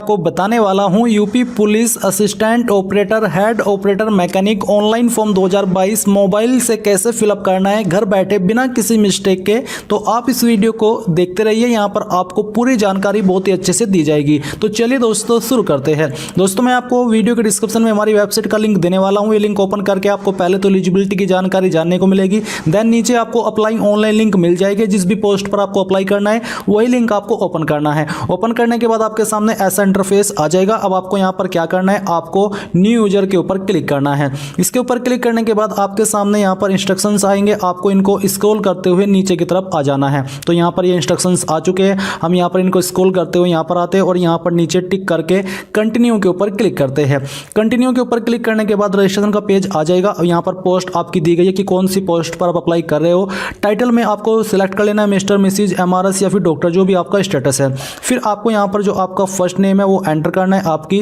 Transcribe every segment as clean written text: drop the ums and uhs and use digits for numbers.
आपको बताने वाला हूं UP police assistant operator head operator mechanic online form 2022 mobile से कैसे फिलअप करना है घर बैठे बिना किसी मिस्टेक के। तो आप इस वीडियो को देखते रहिए, यहां पर आपको पूरी जानकारी बहुत ही अच्छे से दी जाएगी। तो चलिए दोस्तों शुरू करते हैं। दोस्तों मैं आपको वीडियो के डिस्क्रिप्शन में हमारी वेबसाइट का लिंक देने वाला हूं। ये लिंक ओपन करके आपको पहले तो एलिजिबिलिटी की जानकारी जानने को मिलेगी, देन नीचे आपको अप्लाई ऑनलाइन लिंक मिल जाएगी। जिस भी पोस्ट पर आपको अप्लाई करना है वही लिंक आपको ओपन करना है। ओपन करने के बाद आपके सामने ऐसा इंटरफेस आ जाएगा। अब आपको यहां पर क्या करना है, आपको न्यू यूजर के ऊपर क्लिक करना है। इसके ऊपर क्लिक करने के बाद आपके सामने यहां पर इंस्ट्रक्शंस आएंगे, आपको इनको स्क्रॉल करते हुए नीचे की तरफ आ जाना है। तो यहां पर ये इंस्ट्रक्शंस आ चुके हैं, हम यहां पर इनको स्क्रॉल करते हुए यहां पर आते हैं और यहां पर नीचे टिक करके कंटिन्यू के ऊपर क्लिक करते हैं। कंटिन्यू के ऊपर क्लिक करने के बाद रजिस्ट्रेशन का पेज आ जाएगा। यहां पर पोस्ट आपकी दी गई है कि कौन सी पोस्ट पर आप अप्लाई कर रहे हो। टाइटल में आपको सिलेक्ट कर लेना है मिस्टर, मिसिज, एमआरएस या फिर डॉक्टर, जो भी आपका स्टेटस है। फिर आपको यहां पर जो आपका फर्स्ट नेम है वो एंटर करना है आपकी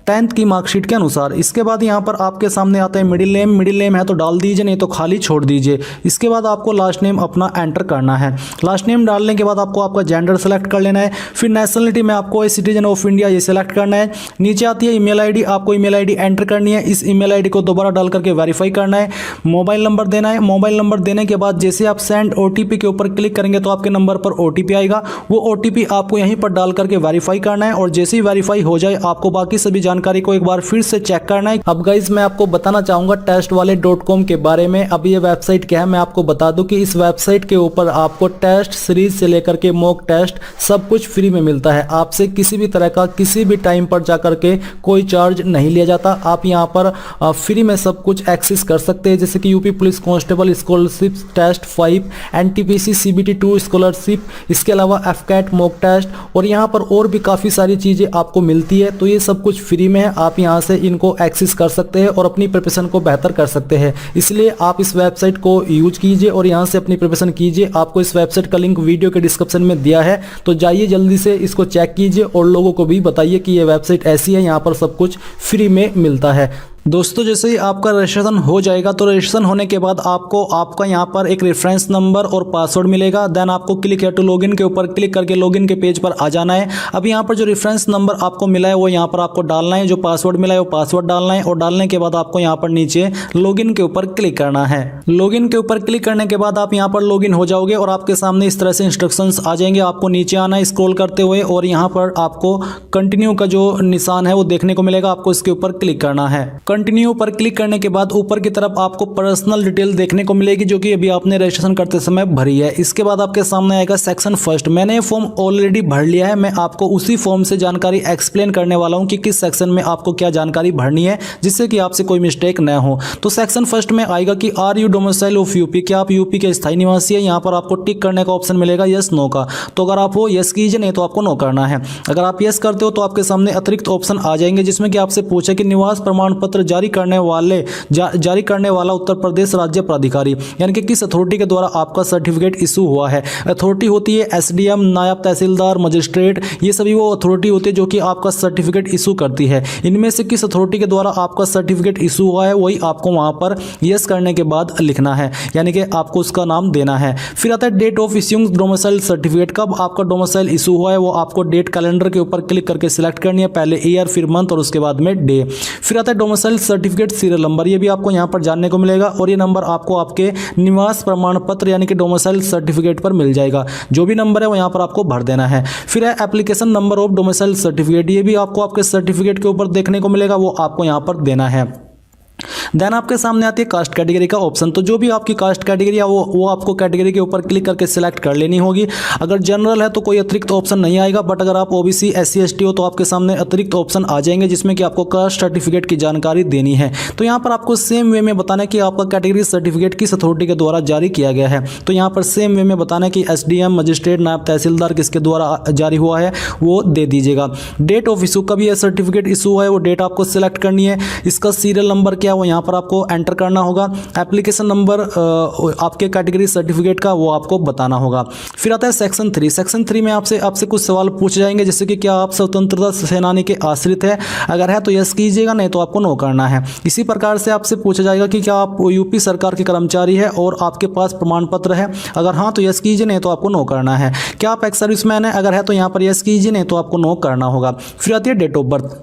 10th की मार्कशीट के अनुसार। इसके बाद यहां पर आपके सामने आता है मिडिल नेम। मिडिल नेम है तो डाल दीजिए, नहीं तो खाली छोड़ दीजिए। इसके बाद आपको लास्ट नेम अपना एंटर करना है। लास्ट नेम डालने के बाद आपको आपका जेंडर सेलेक्ट कर लेना है। फिर नेशनलिटी में आपको सिटीजन ऑफ इंडिया ये सेलेक्ट करना है। नीचे आती है ईमेल आईडी, आपको ईमेल आईडी एंटर करनी है। इस ईमेल आईडी को दोबारा डाल करके वेरीफाई करना है। मोबाइल नंबर देना है। मोबाइल नंबर देने के बाद जैसे आप सेंड ओटीपी के ऊपर क्लिक करेंगे तो आपके नंबर पर ओटीपी आएगा। वो ओटीपी आपको यहीं पर डाल करके वेरीफाई करना है और जैसे ही वेरीफाई हो जाए आपको बाकी सभी जानकारी को एक बार फिर से चेक करना है। अब गाइस मैं आपको बताना चाहूंगा testwale.com के बारे में। अब ये वेबसाइट क्या है मैं आपको बता दूं कि इस वेबसाइट के ऊपर आपको टेस्ट सीरीज से लेकर के मॉक टेस्ट सब कुछ फ्री में मिलता है। आपसे किसी भी तरह का किसी भी टाइम पर जाकर के कोई चार्ज नहीं लिया जाता। आप यहाँ पर फ्री में सब कुछ एक्सेस कर सकते हैं, जैसे कि UP police constable scholarship test 5, NTPC CBT 2 scholarship, इसके अलावा एफकैट मॉक टेस्ट और यहाँ पर और भी काफ़ी सारी चीज़ें आपको मिलती है। तो ये सब कुछ फ्री में है, आप यहाँ से इनको एक्सेस कर सकते हैं और अपनी प्रिपरेशन को बेहतर कर सकते हैं। इसलिए आप इस वेबसाइट को यूज कीजिए और यहाँ से अपनी प्रिपरेशन कीजिए। आपको इस वेबसाइट का लिंक वीडियो के डिस्क्रिप्शन में दिया है, तो जाइए जल्दी से इसको चेक कीजिए और लोगों को भी बताइए कि ये वेबसाइट ऐसी है, यहाँ पर सब कुछ फ्री में मिलता है। दोस्तों जैसे ही आपका रजिस्ट्रेशन हो जाएगा तो रजिस्ट्रेशन होने के बाद आपको आपका यहाँ पर एक रेफरेंस नंबर और पासवर्ड मिलेगा। देन आपको क्लिक है टू लॉगिन के ऊपर क्लिक करके लॉगिन के पेज पर आ जाना है। अब यहाँ पर जो रेफरेंस नंबर आपको मिला है वो यहाँ पर आपको डालना है, जो पासवर्ड मिला है वो पासवर्ड डालना है और डालने के बाद आपको यहाँ पर नीचे लॉगिन के ऊपर क्लिक करना है। लॉगिन के ऊपर क्लिक करने के बाद आप यहाँ पर लॉगिन हो जाओगे और आपके सामने इस तरह से इंस्ट्रक्शंस आ जाएंगे। आपको नीचे आना है स्क्रॉल करते हुए और यहाँ पर आपको कंटिन्यू का जो निशान है वो देखने को मिलेगा, आपको इसके ऊपर क्लिक करना है। कंटिन्यू पर क्लिक करने के बाद ऊपर की तरफ आपको पर्सनल डिटेल देखने को मिलेगी, जो कि अभी आपने रजिस्ट्रेशन करते समय भरी है। इसके बाद आपके सामने आएगा सेक्शन फर्स्ट। मैंने ये फॉर्म ऑलरेडी भर लिया है, मैं आपको उसी फॉर्म से जानकारी एक्सप्लेन करने वाला हूं कि किस सेक्शन में आपको क्या जानकारी भरनी है, जिससे कि आपसे कोई मिस्टेक न हो। तो सेक्शन फर्स्ट में आएगा कि are you domicile of UP, क्या आप यूपी के स्थायी निवासी है। यहाँ पर आपको टिक करने का ऑप्शन मिलेगा यस नो का, तो अगर आप हो यस कीजिए, नहीं तो आपको नो करना है। अगर आप यस करते हो तो आपके सामने अतिरिक्त ऑप्शन आ जाएंगे जिसमें कि आपसे पूछे कि निवास प्रमाण पत्र जारी करने वाला उत्तर प्रदेश राज्य प्राधिकारी, यानी कि किस अथॉरिटी के द्वारा आपका सर्टिफिकेट इशू हुआ है। अथॉरिटी होती है एसडीएम, नायब तहसीलदार, मजिस्ट्रेट, ये सभी वो अथॉरिटी होती है जो कि आपका सर्टिफिकेट इशू करती है। इनमें से किस अथॉरिटी के द्वारा आपका सर्टिफिकेट इशू हुआ है वही आपको वहां पर यस करने के बाद लिखना है, यानी कि आपको उसका नाम देना है। फिर आता है date of issuing domicile certificate, कब आपका डोमिसाइल इशू हुआ है वो आपको डेट कैलेंडर के ऊपर क्लिक करके सिलेक्ट करनी है, पहले ईयर फिर मंथ और उसके बाद में डे। फिर आता है डोमिसाइल सर्टिफिकेट सीरियल नंबर, ये भी आपको यहाँ पर जानने को मिलेगा और ये नंबर आपको आपके निवास प्रमाण पत्र यानी कि डोमिसाइल सर्टिफिकेट पर मिल जाएगा। जो भी नंबर है वो यहाँ पर आपको भर देना है। फिर है application number of domicile certificate, ये भी आपको आपके सर्टिफिकेट के ऊपर देखने को मिलेगा, वो आपको यहाँ पर देना है। देन आपके सामने आती है कास्ट कैटेगरी का ऑप्शन, तो जो भी आपकी कास्ट कैटेगरी है वो आपको कैटेगरी के ऊपर क्लिक करके सिलेक्ट कर लेनी होगी। अगर जनरल है तो कोई अतिरिक्त ऑप्शन नहीं आएगा, बट अगर आप ओबीसी SC ST हो तो आपके सामने अतिरिक्त ऑप्शन आ जाएंगे जिसमें कि आपको कास्ट सर्टिफिकेट की जानकारी देनी है। तो यहाँ पर आपको सेम वे में बताना है कि आपका कैटेगरी सर्टिफिकेट किस अथॉरिटी के द्वारा जारी किया गया है। तो यहाँ पर सेम वे में बताना है कि SDM, मजिस्ट्रेट, नायब तहसीलदार किसके द्वारा जारी हुआ है वो दे दीजिएगा। डेट ऑफ इशू, कभी यह सर्टिफिकेट इशू है वो डेट आपको सिलेक्ट करनी है। इसका सीरियल नंबर क्या है वो यहाँ पर आपको एंटर करना होगा। एप्लीकेशन नंबर आपके कैटेगरी सर्टिफिकेट का वो आपको बताना होगा। फिर आता है सेक्शन 3। सेक्शन 3 में आपसे कुछ सवाल पूछे जाएंगे, जैसे कि क्या आप स्वतंत्रता सेनानी के आश्रित है, अगर है तो यस कीजिएगा, नहीं तो आपको नो करना है। इसी प्रकार से आपसे पूछा जाएगा कि क्या आप यूपी सरकार के कर्मचारी है और आपके पास प्रमाण पत्र है, अगर हाँ तो यस कीजिए, नहीं तो आपको नो करना है। क्या आप एक्स सर्विसमैन है, अगर है तो यहाँ पर यस कीजिए, नहीं तो आपको नो करना होगा। फिर आती है डेट ऑफ बर्थ।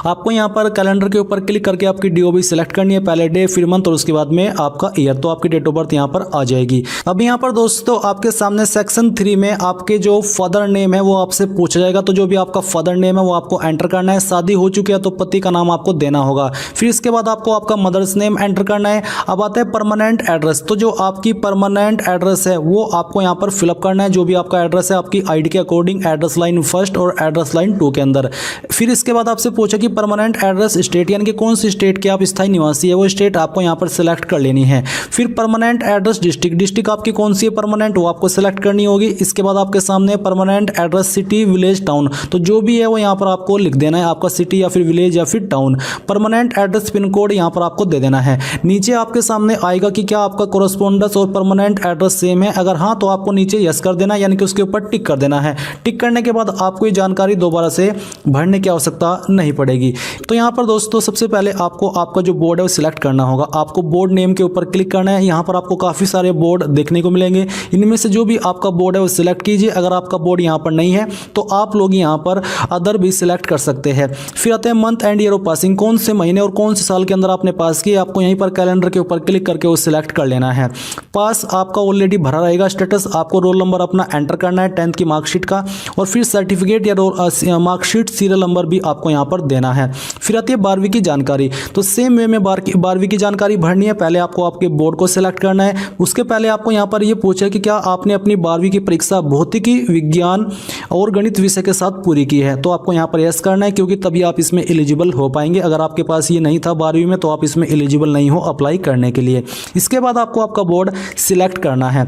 आपको यहाँ पर कैलेंडर के ऊपर क्लिक करके आपकी डीओबी सिलेक्ट करनी है, पहले डे फिर मंथ और उसके बाद में आपका ईयर, तो आपकी डेट ऑफ बर्थ यहाँ पर आ जाएगी। अब यहाँ पर दोस्तों आपके सामने सेक्शन 3 में आपके जो फादर नेम है वो आपसे पूछा जाएगा, तो जो भी आपका फादर नेम है वो आपको एंटर करना है। शादी हो चुकी है तो पति का नाम आपको देना होगा। फिर इसके बाद आपको आपका मदर्स नेम एंटर करना है। अब आता है परमानेंट एड्रेस, तो जो आपकी परमानेंट एड्रेस है वो आपको यहाँ पर फिलअप करना है, जो भी आपका एड्रेस है आपकी आईडी के अकॉर्डिंग, एड्रेस लाइन 1 और एड्रेस लाइन 2 के अंदर। फिर इसके बाद आपसे पूछा कि परमानेंट एड्रेस स्टेट, यानी कि कौन सी स्टेट के आप स्थायी निवासी है, वो स्टेट आपको यहाँ पर सिलेक्ट कर लेनी है। फिर परमानेंट एड्रेस डिस्ट्रिक्ट आपकी कौन सी है परमानेंट, वो आपको सिलेक्ट करनी होगी। इसके बाद आपके सामने permanent address city, village, town, तो जो भी है वो यहाँ पर आपको लिख देना है, आपका सिटी या फिर विलेज या फिर town. Permanent address pin code यहाँ पर आपको दे देना है। नीचे आपके सामने आएगा कि क्या आपका कोरस्पोंडेंस और परमानेंट एड्रेस सेम है, अगर हाँ तो आपको नीचे यस कर देना, यानी कि उसके ऊपर टिक कर देना है। टिक करने के बाद आपको ये जानकारी दोबारा से भरने की आवश्यकता नहीं पड़ेगी। तो यहाँ पर दोस्तों सबसे पहले आपको आपका जो बोर्ड है वो सिलेक्ट करना होगा। आपको बोर्ड नेम के ऊपर क्लिक करना है। यहाँ पर आपको काफ़ी सारे बोर्ड देखने को मिलेंगे, इनमें से जो भी आपका बोर्ड है वो सिलेक्ट कीजिए। अगर आपका बोर्ड यहाँ पर नहीं है तो आप लोग यहाँ पर अदर भी सिलेक्ट कर सकते हैं। फिर आते हैं month and year of passing, कौन से महीने और कौन से साल के अंदर आपने पास किया, आपको यहीं पर कैलेंडर के ऊपर क्लिक करके वो सिलेक्ट कर लेना है। पास आपका ऑलरेडी भरा रहेगा स्टेटस, आपको रोल नंबर अपना एंटर करना है 10th की मार्कशीट का, और फिर सर्टिफिकेट या मार्कशीट सीरियल नंबर भी आपको यहाँ पर देना है। फिर आती है 12वीं की जानकारी, तो सेम वे में 12वीं की जानकारी भरनी है। पहले आपको आपके बोर्ड को सिलेक्ट करना है, उसके पहले आपको यहाँ पर ये पूछा कि क्या आपने अपनी 12वीं की परीक्षा भौतिकी, विज्ञान और गणित विषय के साथ पूरी की है, तो आपको यहाँ पर यस करना है, क्योंकि तभी आप इसमें एलिजिबल हो पाएंगे। अगर आपके पास ये नहीं था 12वीं में तो आप इसमें एलिजिबल नहीं हो अप्लाई करने के लिए। इसके बाद आपको आपका बोर्ड सिलेक्ट करना है।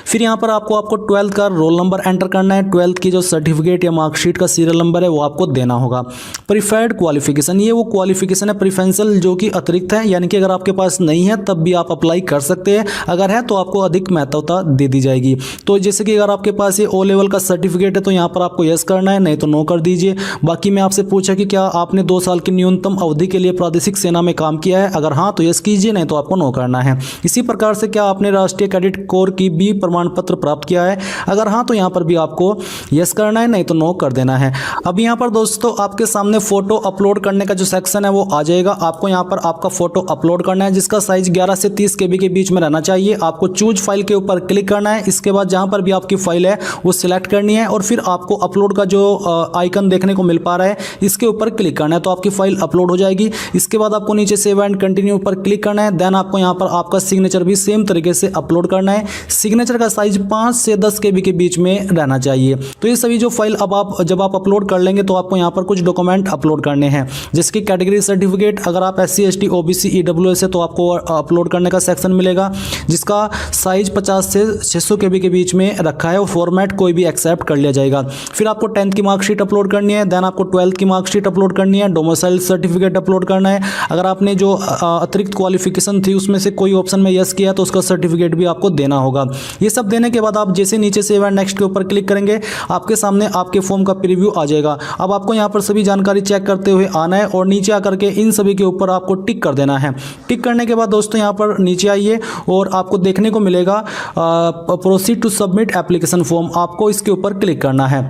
फिर यहाँ पर आपको 12th का रोल नंबर एंटर करना है। 12th की जो सर्टिफिकेट या मार्कशीट का सीरियल नंबर है वो आपको देना होगा। प्रीफर्ड क्वालिफिकेशन, ये वो क्वालिफिकेशन है प्रेफरेंशियल जो कि अतिरिक्त है, यानी कि अगर आपके पास नहीं है तब भी आप अप्लाई कर सकते हैं, अगर है तो आपको अधिक महत्वता दे दी जाएगी। तो जैसे कि अगर आपके पास ये O लेवल का सर्टिफिकेट है तो यहाँ पर आपको यस करना है, नहीं तो नो कर दीजिए। बाकी मैं आपसे पूछा कि क्या आपने 2 साल की न्यूनतम अवधि के लिए प्रादेशिक सेना में काम किया है, अगर हाँ तो यस कीजिए, नहीं तो आपको नो करना है। इसी प्रकार से क्या आपने राष्ट्रीय कैडेट कोर की बी प्रमाण पत्र प्राप्त किया है, अगर हाँ तो यहाँ पर भी आपको यस करना है, नहीं तो नो कर देना है। अब यहाँ पर दोस्तों आपके सामने फोटो अपलोड करने का जो सेक्शन है वो आ जाएगा। आपको यहाँ पर आपका फोटो अपलोड करना है, जिसका साइज 11 से 30 KB के बीच में रहना चाहिए। आपको चूज फाइल के ऊपर क्लिक करना है। इसके बाद जहाँ पर भी आपकी फाइल है वो सिलेक्ट करनी है, और फिर आपको अपलोड का जो आइकन देखने को मिल पा रहा है इसके ऊपर क्लिक करना है, तो आपकी फाइल अपलोड हो जाएगी। इसके बाद आपको नीचे सेव एंड कंटिन्यू पर क्लिक करना है। देन आपको यहाँ पर आपका सिग्नेचर भी सेम तरीके से अपलोड करना है। सिग्नेचर का साइज 5 से 10 KB के बीच में रहना चाहिए। तो ये सभी जो फाइल जब आप अपलोड कर लेंगे तो आपको यहाँ पर कुछ डॉक्यूमेंट अपलोड करने हैं, जैसे कि कैटेगरी सर्टिफिकेट। अगर आप SC ST OBC EWS है तो आपको अपलोड करने का सेक्शन मिलेगा, जिसका साइज 50 से 600 KB के बीच में रखा है, और फॉर्मेट कोई भी एक्सेप्ट कर लिया जाएगा। फिर आपको 10th की मार्कशीट अपलोड करनी है। देन आपको 12th की मार्कशीट अपलोड करनी है। डोमिसाइल सर्टिफिकेट अपलोड करना है। अगर आपने जो अतिरिक्त क्वालिफिकेशन थी उसमें से कोई ऑप्शन में यस किया तो उसका सर्टिफिकेट भी आपको देना होगा। ये सब देने के बाद आप जैसे नीचे सेव एंड नेक्स्ट के ऊपर क्लिक करेंगे, आपके सामने आपके फॉर्म का प्रीव्यू आ जाएगा। अब आपको यहाँ पर सभी जानकारी चेक करते हुए आना है, और नीचे आकर के इन सभी के ऊपर आपको टिक कर देना है। टिक करने के बाद दोस्तों यहाँ पर नीचे आइए और आपको देखने को मिलेगा proceed to submit application form, आपको इसके ऊपर क्लिक करना है।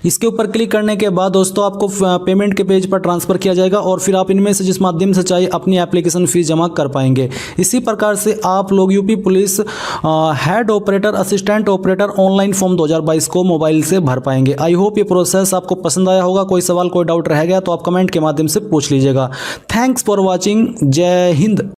इसके ऊपर क्लिक करने के बाद दोस्तों आपको पेमेंट के पेज पर ट्रांसफ़र किया जाएगा, और फिर आप इनमें से जिस माध्यम से चाहे अपनी एप्लीकेशन फ़ीस जमा कर पाएंगे। इसी प्रकार से आप लोग UP police head operator, assistant operator online form 2022 को मोबाइल से भर पाएंगे। आई होप ये प्रोसेस आपको पसंद आया होगा। कोई सवाल कोई डाउट रह गया तो आप कमेंट के माध्यम से पूछ लीजिएगा। Thanks for watching. जय हिंद।